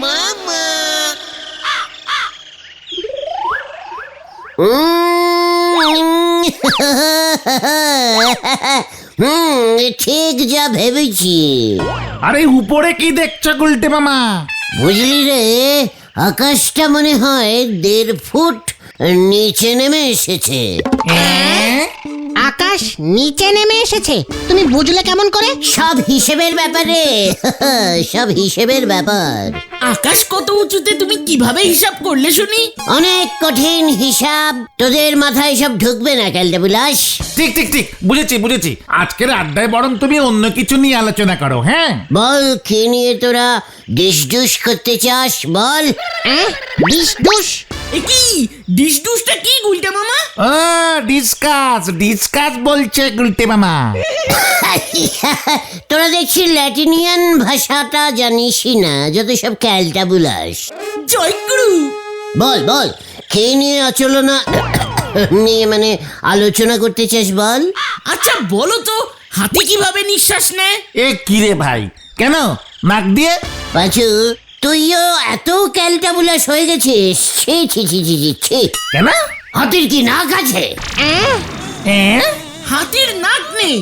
মামা। ঠিক যা ভেবেছি। আরে উপরে কি দেখছো গুলটে মামা? বুঝলি রে, আকাশটা মনে হয় 1.5 ফুট নিচে নেমে এসেছে। আকাশ নিচে নেমে এসেছে? তুমি বুঝলে কেমন করে? সব হিসেবের ব্যাপারে। সব হিসেবের ব্যাপার। আকাশ কত উঁচুতে তুমি কিভাবে হিসাব করলে শুনি? অনেক কঠিন হিসাব, তোদের মাথায় সব ঢুকবে না ক্যালটা বুলাস। ঠিক ঠিক ঠিক, বুঝেছি। আজকের আড্ডায় বরং তুমি অন্য কিছু নিয়ে আলোচনা করো। হ্যাঁ বল, কি নিয়ে তোরা ডিসডুস করতে চাস বল। ডিসডুস? এ কি ডিসডুসটা কি গুলটা মামা? ডিসকাস বলছে গুলটে মামা। তোরা দেখছি ল্যাটিনিয়ান ভাষাটা জানিসই না, যত সব ক্যালটা বুলাস। জয়গুরু। বল বল, কে নিয়ে আলোচনা নিয়ে মানে আলোচনা করতে চাস বল। আচ্ছা বলো তো, হাতি কিভাবে নিঃশ্বাস নেয়? এ কি রে ভাই, কেন নাক দিয়ে? পাঁচু, তুইও এত ক্যালটা বুলাস হয়ে গেছিস। ছি ছি ছি ছি ছি ছি। কেন? হাতির কি নাক আছে? হাতির নাক নেই।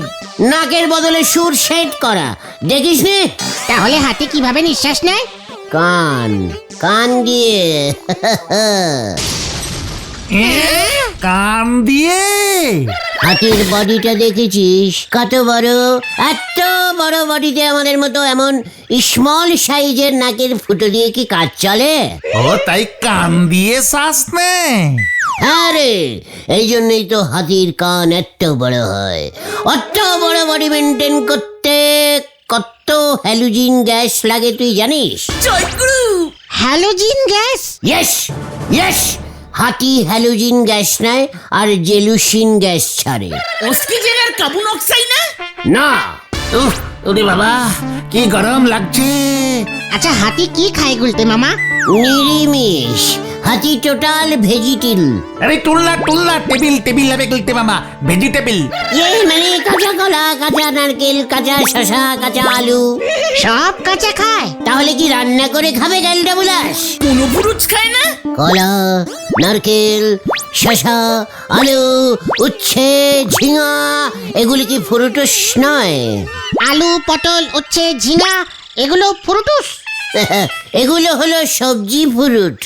নাকের বদলে সুর সেট করা দেখিস নে? তাহলে হাতি কিভাবে নিঃশ্বাস নেয়? কান, কান দিয়ে। কান দিয়ে? হাতির বডিটা দেখেছিস কত বড়? এত বড় বডিতে আমাদের মতো এমন স্মল সাইজের নাকের ফুটো দিয়ে কি কাজ চলে? ও তাই কান দিয়ে শ্বাস নেয়। আরে এই জন্যই তো হাতির কান এত বড় হয়। অত বড় বডি মেনটেন করতে কত হ্যালোজিন গ্যাস লাগে তুই জানিস? জয়গুরু। Halogen gas? ইয়েস ইয়েস, হাতি হ্যালোজিন গ্যাস নেয় আর জেলুসিন গ্যাস ছাড়ে। অক্সিজেন আর কার্বন অক্সাইড না? না। উফ, ওরে বাবা কি গরম লাগছে। আচ্ছা হাতি কি খায় গুলতে মামা? নিরিমিষ। হাতি টোটাল ভেজিটেবল। আরে টুল্লা টেবিল হবে গুলটে মামা, ভেজিটেবল। মানে কাঁচা কলা, কাঁচা নারকেল, কাঁচা শশা, কাঁচা আলু, সব কাঁচা খায়? তাহলে কি রান্না করে খাবে ক্যালটা বুলাস? কোনো পুরুষ খায় না? কলা, নারকেল, শশা, আলু, উচ্ছে, ঝিঙা এগুলি কি ফ্রুটস নয়? আলু, পটল, উচ্ছে, ঝিঙা এগুলো ফ্রুটস? এগুলো হলো সবজি ফ্রুট,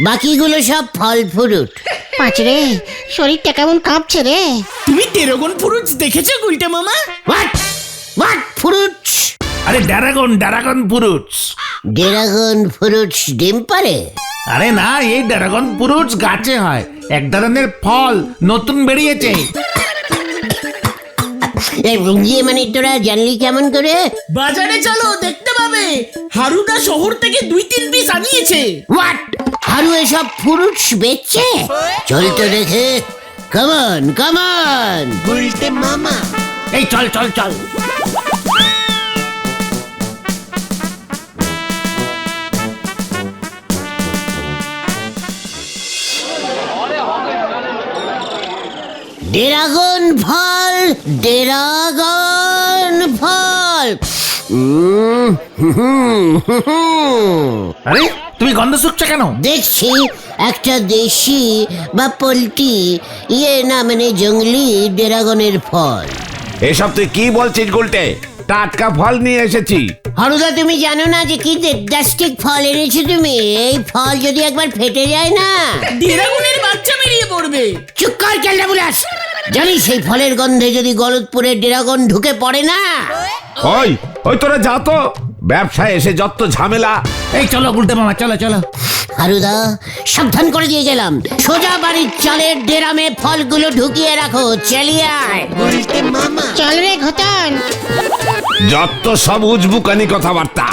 বাকিগুলো সব ফল ফ্রুট। পাঁচরে শরীরটা কেমন কাঁপছে রে। তুমি ড্রাগন ফ্রুট দেখেছো গুলটা মামা? What fruits? আরে ড্রাগন ফ্রুটস। ড্রাগন ফ্রুটস ডিম পারে? আরে না, এই ড্রাগন ফ্রুটস গাছে হয়, এক ধরনের ফল, নতুন বেরিয়েছে। মানে তোরা জানলি কেমন করে? বাজারে চলো, দেখতে পাবে হারুদা শহর থেকে 2-3 পিস আনিয়েছে। হোয়াট? হারু এসব ফ্রুটস বেচছে? চল তো দেখে। কামান কামান গুলটে মামা। এই চল। ড্রাগন ফল, ড্রাগন ফল। আরে তুমি গন্ধ শুকছো কেন? দেখছি একটা দেশি বা পোল্ট্রি না মানে জঙ্গলি ড্রাগনের ফল। এসব তুই কি বলছিস গুলটে? টাটকা ফল নিয়ে এসেছি। হারুদা, তুমি জানো না যে কি দেবদাস্টিক ফল এনেছো তুমি? এই ফল যদি একবার ফেটে যায় না, ড্রাগনের বাচ্চা বেরিয়ে পড়বে। চুপ কর কেলটা বুলাস। জানিস সেই ফলের গন্ধে যদি গলতপুরে ড্রাগন ঢুকে পড়ে না? ওই তোরা যা তো, ব্যবসায় এসে যত ঝামেলা। এই চলো গুলটে মামা, চলো। হারুদা, সাবধান করে দিয়ে গেলাম, সোজা বাড়ির চালের ডেরামে ফলগুলো ঢুকিয়ে রাখো। চালিয়ে আয়। চল রে ঘটন। যত সব উজবুকানি কথাবার্তা।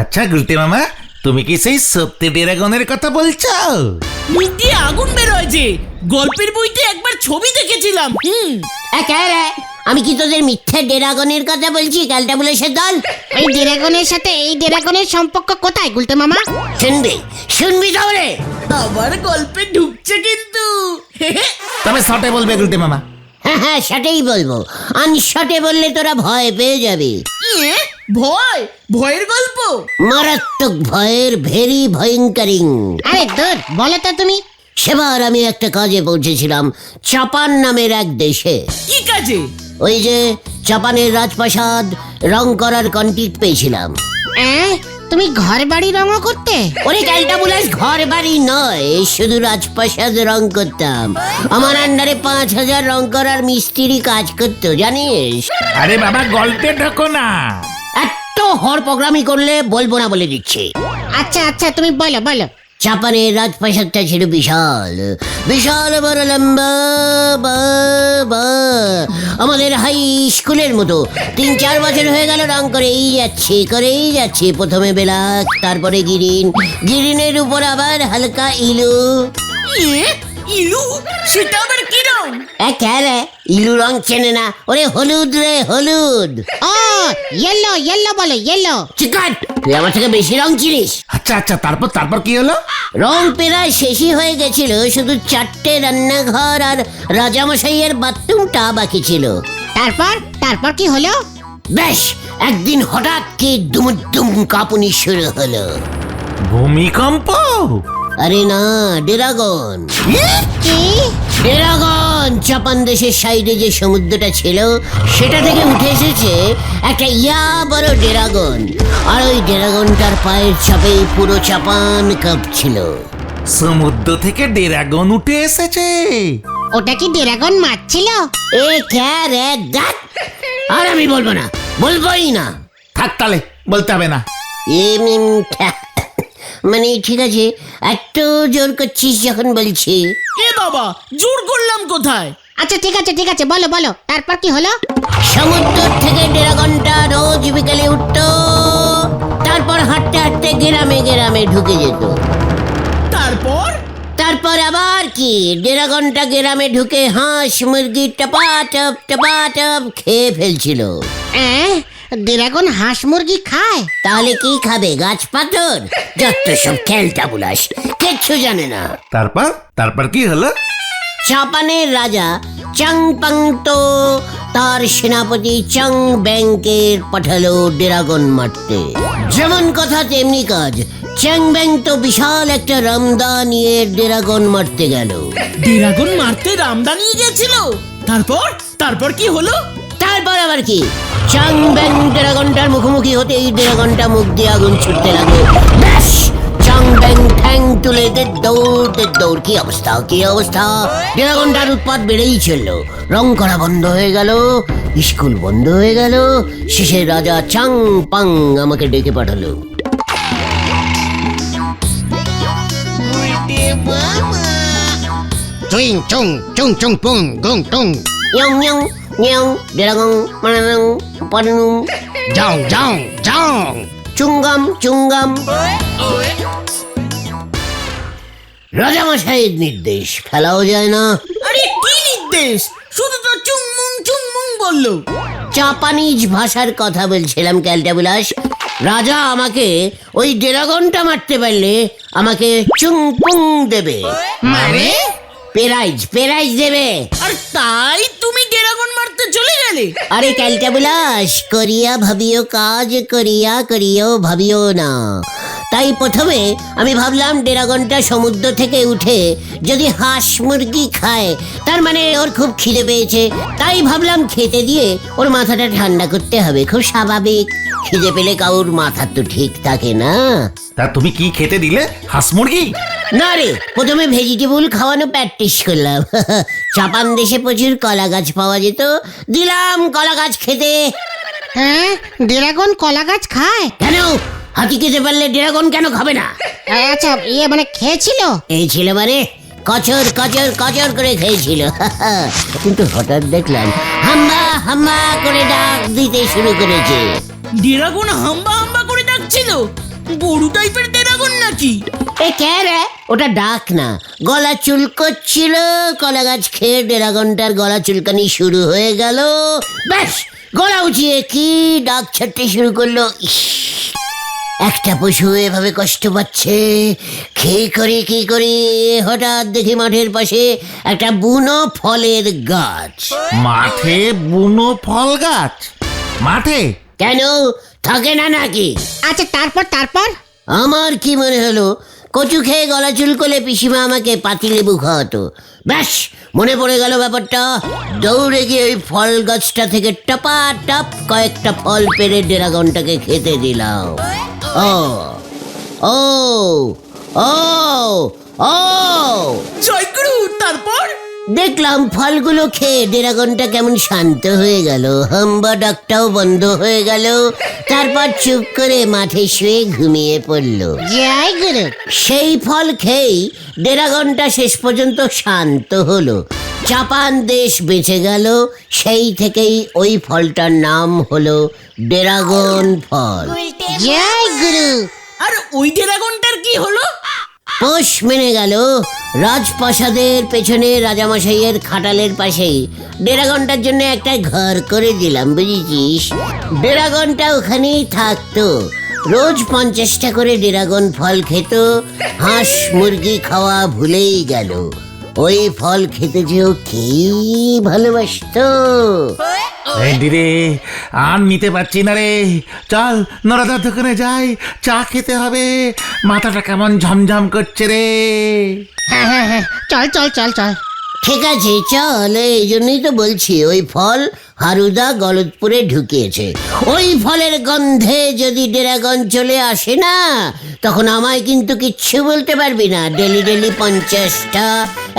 আচ্ছা গুলটে মামা, তুমি কি সেই সত্যি ড্রাগনের কথা বলছো? মুখ দিয়ে আগুন বের হয়েছে। গল্পের বইতে একবার ছবি দেখেছিলাম। আমি কি তোদের মিথ্যে ড্রাগনের কথা বলছি ক্যালটাবুলাসের দল? এই ড্রাগনের সাথে এই ড্রাগনের সম্পর্ক কোথায় গুলতে মামা? শুনবি তাহলে। আবার গল্পে ঢুকছে কিন্তু তবে শর্টে বলবে গুলটে মামা। হ্যাঁ সেটাই বলবো, আনশটে বললে তোরা ভয় পেয়ে যাবি। ইয়ে, ভয়? ভয়ের গল্প? মারাত্মক ভয়ের, ভেরি ভয়ঙ্করিং। আরে দূর, বলো তো তুমি। সেবার আমি একটা কাজে পৌঁছেছিলাম জাপান নামের এক দেশে। কি কাজে? ওই যে জাপানের রাজপ্রাসাদ রং করার কন্ট্রাক্ট পেয়েছিলাম। তুমি ঘর বাড়ি রঙও করতে? ওরে ক্যালটাবুলাস, ঘর বাড়ি নয়, শুধু রাজপ্রাসাদ রং করতাম। আমার আন্ডারে 5,000 রং করার মিস্ত্রি কাজ করতো, জানিস? আরে বাবা গল্পে ঢোকো না। এত হর প্রোগ্রামই করলে বলবো না বলে দিচ্ছি। আচ্ছা আচ্ছা, তুমি বলো বলো। জাপানের রাজপ্রাসাদটা ছিল বিশাল বিশাল, বড় লম্বা, আমাদের হাই স্কুলের মতো। 3-4 বছর হয়ে গেল রং করেই যাচ্ছি। প্রথমে ব্ল্যাক, তারপরে গ্রিনের উপর আবার হালকা ইলু। ইয়ে, ইলু? সেটা আবার কি রং? রে ইলু রং চেনে না? ওরে হলুদ রে, হলুদ। ও ইয়েলো, ইয়েলো বলো, ইয়েলো। চিকাট, তুই আমার থেকে বেশি রং চিনিস। আচ্ছা আচ্ছা, তারপর কি হলো? রং প্রায় শেষই হয়ে গেছিল, শুধু 4টে রান্নাঘর আর রাজামশাইয়ের বাথরুমটা বাকি ছিল। তারপর কি হলো? বেশ, একদিন হঠাৎ কি দুমুদ্দুম কাঁপুনি শুরু হলো। ভূমিকম্প? আরে না, ড্রাগন। কি? ড্রাগন জাপান দেশের সাইডে যে সমুদ্রটা ছিল সেটা থেকে উঠে এসেছে একটা বড় ড্রাগন। আর ওই ড্রাগনটার পায়ের চাপেই পুরো জাপান কাঁপছিল। সমুদ্র থেকে ড্রাগন উঠে এসেছে? ওটা কি ড্রাগন মারছিল? এ রে দাঁত। আর আমি বলবোই না। থাক তাহলে, বলতে হবে না। মানে ঠিক আছে, এত জোর করছিস যখন বলছি। এ বাবা, জোর করলাম কোথায়? আচ্ছা ঠিক আছে, বলো বলো, তারপর কি হলো? সমুদ্র থেকে ড্রাগনটা রোজ বিকেলে উঠতো, তারপর হাঁটতে হাঁটতে গ্রামে ঢুকে যেত। তারপর আবার কি, ড্রাগনটা গ্রামে ঢুকে হাঁস মুরগি টপাটপ খেয়ে ফেলছিল। ড্রাগন হাঁস মুরগি খায়? তাহলে কি খাবে? গাছ পাথর? যত সব ক্যালটাবুলাস, কিচ্ছু জানে না। তারপর কি হলো? জাপানের রাজা চাংপাং তো তার সেনাপতি চাং ব্যাংকের পাঠালো ড্রাগন মারতে। যেমন কথা তেমনি কাজ, চ্যাং ব্যাং তো বিশাল একটা রামদা নিয়ে ড্রাগন মারতে গেল। ড্রাগন মারতে রামদা নিয়ে গেছিল? তারপর কি হলো? তারপর আবার কি, চাং ব্যাং ড্রাগনটার মুখোমুখি হতেই ড্রাগনটা মুখ দিয়ে আগুন ছুটতে লাগলো। ব্যাস, চাং ব্যাং ঠ্যাং তুলে দৌড়। কি অবস্থা! ড্রাগনটার উৎপাত বেড়েই চলল। রং করা বন্ধ হয়ে গেল, স্কুল বন্ধ হয়ে গেল। শেষে রাজা চাং পাং আমাকে ডেকে পাঠালো। চুইং চুং চুং চুং পুং গুং টুং। নিয়ং ড্রাগন মানাং পানুং যাও চুঙ্গাম। রাজামশাইয়ের নির্দেশ, খেলাও যায় না। আরে কি নির্দেশ? শুধু তো চুংমুং বললো। জাপানিজ ভাষার কথা বলছিলাম ক্যালটাবুলাস। রাজা আমাকে ওই ড্রাগনটা মারতে পারলে আমাকে চুংপুং দেবে। মানে? প্রাইজ দেবে। আর তাই তুমি ড্রাগন মারতে চলে গেলে? আরে ক্যালটাবুলাস, করিয়া ভাবিও না। তাই প্রথমে আমি ভাবলাম ড্রাগনটা সমুদ্র থেকে উঠে যদি হাঁস মুরগি খায়, তার মানে ওর খুব খিদে পেয়েছে। তাই ভাবলাম খেতে দিয়ে ওর মাথাটা ঠান্ডা করতে হবে, খুব স্বাভাবিক। খিদে পেলে কাউর মাথা তো ঠিক থাকে না। তা তুমি কি খেতে দিলে? হাঁস মুরগি? না রে, প্রথমে ভেজিটেবল খাওয়ানো প্র্যাকটিস করলাম। জাপান দেশে প্রচুর কলা গাছ পাওয়া যেত, দিলাম কলা গাছ খেতে। ড্রাগন কলা গাছ খায়? কেন, হাতি খেতে পারলে ড্রাগন কেন খাবে না? আচ্ছা, মানে খেয়েছিল? এই ছিল মানে কচর করে খেয়েছিল। কিন্তু হঠাৎ দেখলাম হাম্বা করে ডাক দিতে শুরু করেছে। ড্রাগন হাম্বা করে ডাকছিল? গরু টাইপের ড্রাগন নাকি? এ কে রে? ওটা ডাক না, গলা চুলকোচ্ছিল, কলা গাছ খেয়ে ড্রাগনটার গলা চুলকানি শুরু হয়ে গেল। ব্যাস, গলা উঠিয়ে কি ডাক ছাড়তে শুরু করলো। ইস, একটা পশু এভাবে কষ্ট পাচ্ছে, কি করি হঠাৎ দেখি মাঠের পাশে একটা বুনো ফলের গাছ। মাঠে বুনো ফল গাছ? মাঠে? কেন, থাকে না নাকি? আচ্ছা, তারপর আমার কি মনে হলো, কচু খেয়ে গলা চুলকোলে পিসিমা আমাকে পাতিলেবু খাওয়াতো। ব্যাস, মনে পড়ে গেল ব্যাপারটা। দৌড়ে গিয়ে ওই ফল গাছটা থেকে টপাটপ কয়েকটা ফল পেড়ে ড্রাগনটাকে খেতে দিলাম। ও ও ও ও জয়গুরু, তারপর? দেখলাম ফলগুলো খেয়ে ড্রাগনটা কেমন শান্ত হয়ে গেল, হাম্বা ডাকটাও বন্ধ হয়ে গেল। তারপর চুপ করে মাঠে শুয়ে ঘুমিয়ে পড়লো। জয় গুরু। সেই ফল খেয়েই ড্রাগনটা শেষ পর্যন্ত শান্ত হলো, জাপান দেশ বেঁচে গেল। সেই থেকেই ওই ফলটার নাম হলো ড্রাগন ফল। জয় গুরু। আর ওই ড্রাগনটার কি হলো? পোষ মেনে গেল। রাজপ্রাসাদের পেছনে রাজামশাইয়ের খাটালের পাশেই ড্রাগনটার জন্য একটা ঘর করে দিলাম, বুঝেছিস? ড্রাগনটা ওখানেই থাকতো, রোজ 50টা করে ড্রাগন ফল খেত। হাঁস মুরগি খাওয়া ভুলেই গেল, ওই ফল খেতে যেও কি ভালোবাসতো। এই দিরে, আর নিতে পারছি না রে। চল নরাদার দোকানে যাই, চা খেতে হবে। মাথাটা কেমন ঝমঝম করছে রে। হ্যাঁ, চল। ঠিক আছে চল, এই জন্যই তো বলছি ওই ফল হারুদা গলতপুরে ঢুকিয়েছে। ওই ফলের গন্ধে যদি ড্রাগন চলে আসে না, তখন আমায় কিন্তু কিচ্ছু বলতে পারবি না। ডেলি 50টা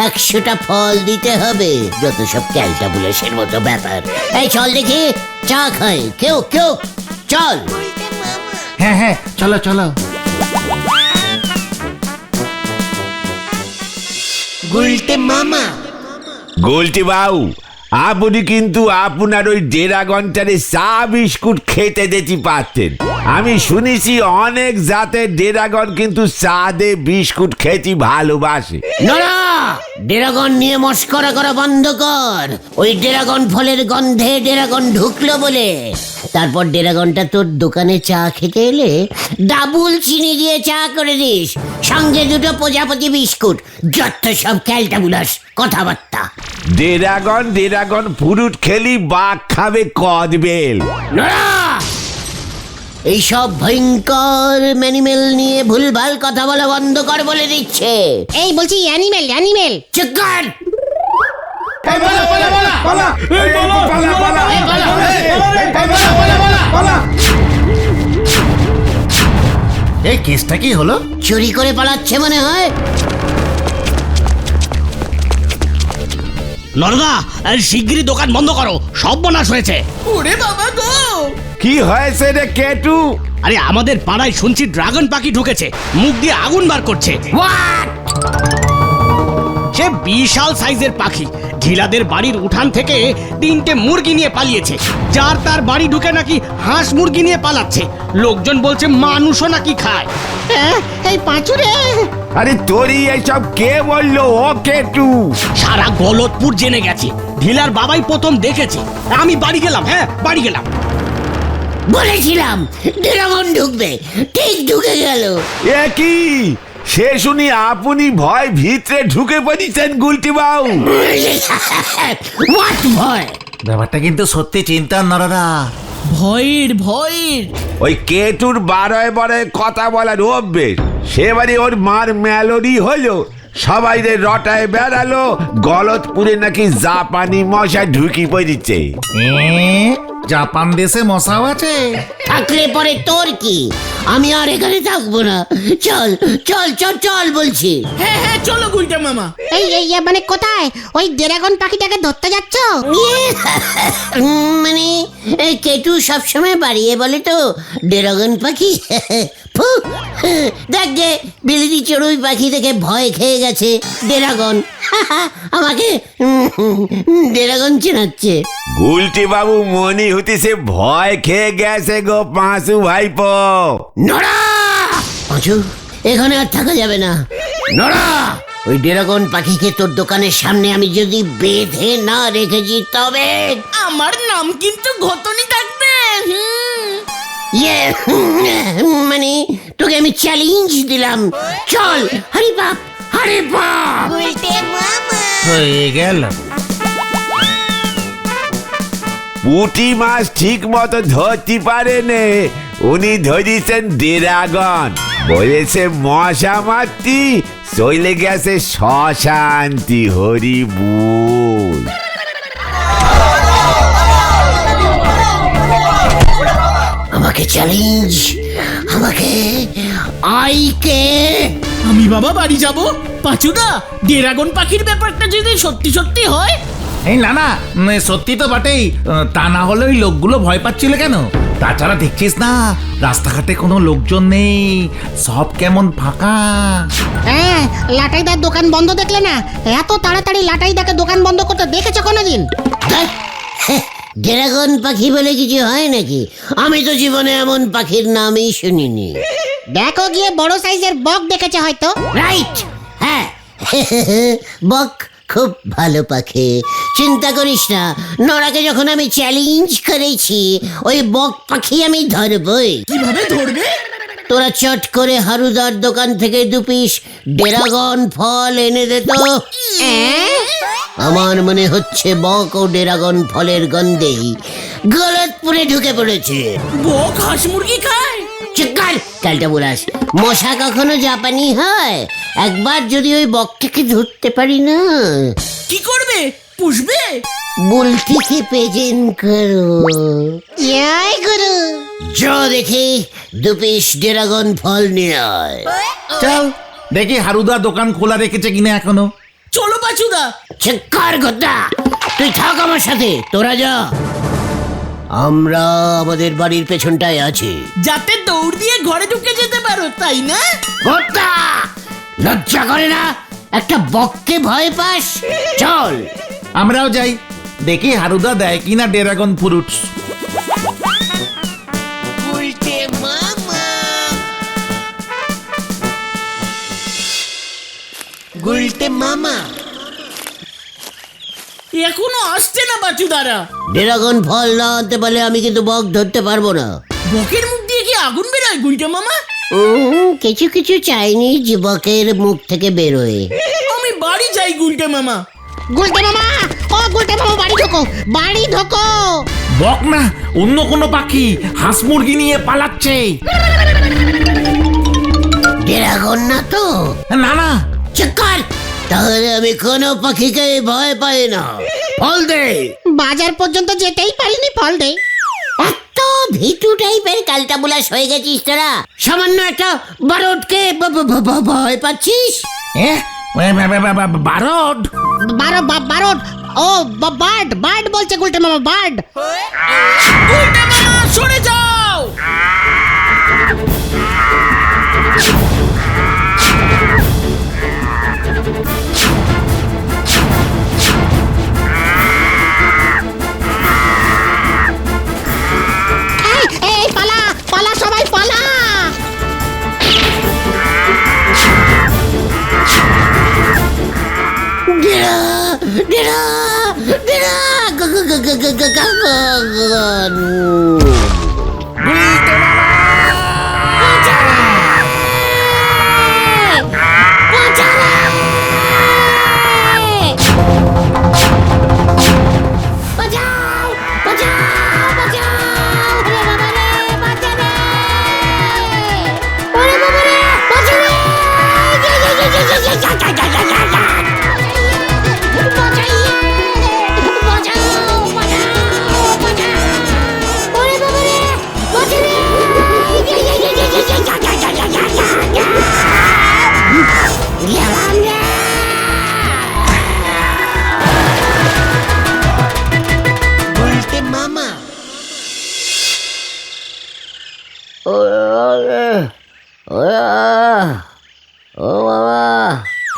100টা ফল দিতে হবে, যত সব ক্যালটাবুলেশন মতো ব্যাপার। এই চল দেখি, চা খাই। কেউ চল। হ্যাঁ, চলো। গোলটি বাবু, আপনি কিন্তু আপনার ওই ড্রাগনটারে চা বিস্কুট খেতে দিতে পারতেন। আমি শুনেছি অনেক জাতের ড্রাগন কিন্তু চা দে বিস্কুট খেতে ভালোবাসে। নড়া, ড্রাগন নিয়ে মস্করা করা বন্ধ কর। ওই ড্রাগন ফলের গন্ধে ড্রাগন ঢুকলো বলে তারপর ড্রাগনটা তোর দোকানে চা খেতে এলে ডাবল চিনি দিয়ে চা করে দিস, সঙ্গে 2টো প্রজাপতি বিস্কুট। যত সব ক্যালটাবুলাস কথাবার্তা। ড্রাগন ফ্রুট খেলি বাঘ খাবে কদবেল। নড়া, এইসব ভয়ঙ্কর ম্যানিমেল নিয়ে ভুলভাল কথা বলা বন্ধ কর বলে দিচ্ছে। এই বলছি অ্যানিমেল। চুপ কর। এই কেসটা কি হলো? চুরি করে পালাচ্ছে মনে হয়। নরদা, শিগগিরই দোকান বন্ধ করো, সব বনাশ হয়েছে। ওরে বাবা গো! কি হয়েছে রে কেটু? আরে আমাদের পাড়ায় শুনছি ড্রাগন পাখি ঢুকেছে, মুখ দিয়ে আগুন বার করছে। সে বিশাল সাইজের পাখি, ঢিলাদের বাড়ির উঠান থেকে 3টে মুরগি নিয়ে পালিয়েছে। যার তার বাড়ি ঢুকে নাকি হাঁস মুরগি নিয়ে পালাচ্ছে। লোকজন বলছে মানুষও নাকি খায়। এই পাঁচুরে। আরে তোরই এইসব কে বললো? ও কেটু, সারা গলতপুর জেনে গেছে, ঢিলার বাবাই প্রথম দেখেছে। আমি বাড়ি গেলাম, বাড়ি গেলাম। বলেছিলাম ড্রাগন ঢুকবে, ঠিক ঢুকে গেল। এ কি? সে শুনি আপনি ভয় ভিতরে ঢুকে পড়েছেন গুলটি বাবু। হোয়াট ভয়? ব্যাপারটা কিন্তু সত্যি চিন্তার নরাদা। ভয়ের ওই কেটুর বারোয় কথা বলার অভ্যেস। সেবারে ওর মার মেলোডি হলো, সবাই রে রটায় বেড়ালো, গলতপুরে নাকি জাপানি মশা ঢুকি পড়েছে। জাপান দেশে মশাও আছে? থাকলে পরে তোর কি? আমি আর এখানে থাকবো না। চল বলছি। হ্যাঁ, চলো গুলটা মামা। এই মানে কোথায়? ওই ড্রাগন পাখিটাকে ধরতে যাচ্ছ? মানে কেটু সবসময় বাড়িয়ে বলে তো ড্রাগন পাখি। দেখ গে, বিলিতি চড়ুই পাখি থেকে ভয় খেয়ে গেছে ড্রাগন। আমাকে ড্রাগন চেনাচ্ছে। গুলটি বাবু মনি হতেছে ভয় খেয়ে গেছে গো পাঁচু ভাইপো। নড়া! পাঁচু, এখানে আর থাকা যাবে না। নড়া, ওই ড্রাগন পাখিকে তোর দোকানের সামনে আমি যদি বেঁধে না রেখেছি তবে আমার নাম কিন্তু ঘটনি থাকবে। ইয়ে মানে তোকে আমি চ্যালেঞ্জ দিলাম, চল হরি বাপ হরি বাপ। হয়ে গেল। পুঁটি মাছ ঠিক মতো ধরতে পারেনে, উনি ধরিছেন ড্রাগন। বলেছে মশা মারতি, চলে গেছে শ্মশান্তি। হরি বল। আমাকে চ্যালেঞ্জ, আমাকে আইকে। আমি বাবা বাড়ি যাব। পাচুদা, ড্রাগন পাখির ব্যাপারটা যদি সত্যি সত্যি হয়। এই না না, সত্যি তো বটেই। তা না হলে ওই লোকগুলো ভয় পাচ্ছিল কেন? তাছাড়া দেখছিস না, রাস্তাঘাটে কোনো লোকজন নেই, সব কেমন ফাঁকা। হ্যাঁ, লাটাইদার দোকান বন্ধ দেখলে না? এত তাড়াতাড়ি লাটাইদাকে দোকান বন্ধ করতে দেখেছো কোনোদিন? ড্রাগন পাখি বলে কিছু হয় নাকি? আমি তো জীবনে এমন পাখির নামই শুনিনি। দেখো গিয়ে বড় সাইজের বক দেখেছে হয়তো। রাইট, হ্যাঁ বক খুব ভালো পাখি, চিন্তা করিস না। নড়াকে যখন আমি চ্যালেঞ্জ করেছি, ওই বক পাখি আমি ধরবই। কিভাবে ধরবে? তোরা চট করে হারুদার দোকান থেকে 2 পিস ড্রাগন ফল এনে দে তো। আমার মনে হচ্ছে বক ও ড্রাগন ফলের গন্ধেই গলতপুরে ঢুকে পড়েছে। বক হাঁস মুরগি খায়? চিৎকার কালটা বুলাস, মশা কখনো জাপানি হয়? একবার যদি ওই বকটাকে ধরতে পারি না, কি করবে? পুষবে? বুলটিকে প্রেজেন্ট করো। ইয়াই গুরু, দেখি 2 পিস ড্রাগন ফল নিয়ে আয়। চল দেখি হারুদা দোকান খোলা রেখেছে কিনা এখনো। চলো পাচুদা। চিৎকার গোদা, তুই থাক আমার সাথে, তোরা যা। আমরা আমাদের বাড়ির পেছনটায় আছি। যাতে দৌড় দিয়ে ঘরে ঢুকে যেতে পারো, তাই না? গোদা, লজ্জা করে না? একটা বককে ভয় পাস? চল। আমরাও যাই, দেখি হারুদা দেয় কিনা ড্রাগন ফ্রুটস। এখনো আসছে না পাচুদারা। ড্রাগন ফল না আনতে পারলে আমি কিন্তু বক ধরতে পারবো না। বকের মুখ দিয়ে কি আগুন বেরোয় গুলটা মামা? কিছু কিছু চাইনিজ যুবকের মুখ থেকে বেরোয়। আমি বাড়ি যাই গুলটা মামা। গুলটে মামা, ও গুলটে মামা বাড়ি ঢোকো, বাড়ি ঢোকো। বক না, অন্য কোনো পাখি হাঁস মুরগি নিয়ে পালাচ্ছে। ড্রাগন না তো? না না, চিৎকার, তাহলে আমি কোনো পাখিকে ভয় পাই না। ফল দে। বাজার পর্যন্ত যেতেই পারিনি, ফল দে। এত ভিটু টাইপের কালটা বুলাস হয়ে গেছিস তোরা, সামান্য একটা বারোটকে ভয় পাচ্ছিস? বারড। বারোট, ও বার্ড, বার্ড বলছে গুলটে মামা, বার্ড। গুলটা মামা সরে যাও। এই পালা, পালা সবাই পালা। ডেরা ডেরা ডেরা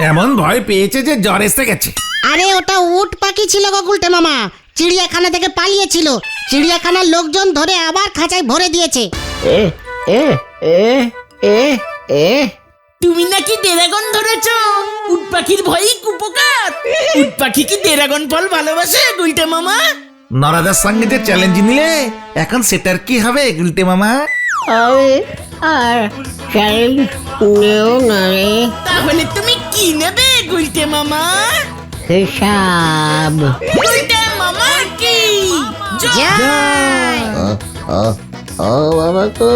এমন ভয় পেয়েছে যে জ্বর এসে গেছে। আরে ওটা উট পাখি ছিল গো গুলটে মামা, চিড়িয়াখানা থেকে পালিয়েছিল। চিড়িয়াখানার লোকজন ধরে আবার খাঁচায় ভরে দিয়েছে। তুমি নাকি ড্রাগন ধরেছ? উট পাখির ভয়ই কুপোকাত। উট পাখি কি ড্রাগন ফল ভালোবাসে গুলটে মামা? নরাদার সঙ্গে যে চ্যালেঞ্জ নিলে এখন সেটার কি হবে গুলটে মামা? আমি আর চ্যালেঞ্জ নেও না রে। তাহলে তুমি কি নেবে গুলটে মামা? হিসাব। গুলটে মামা কি জয়। ও বাবা গো।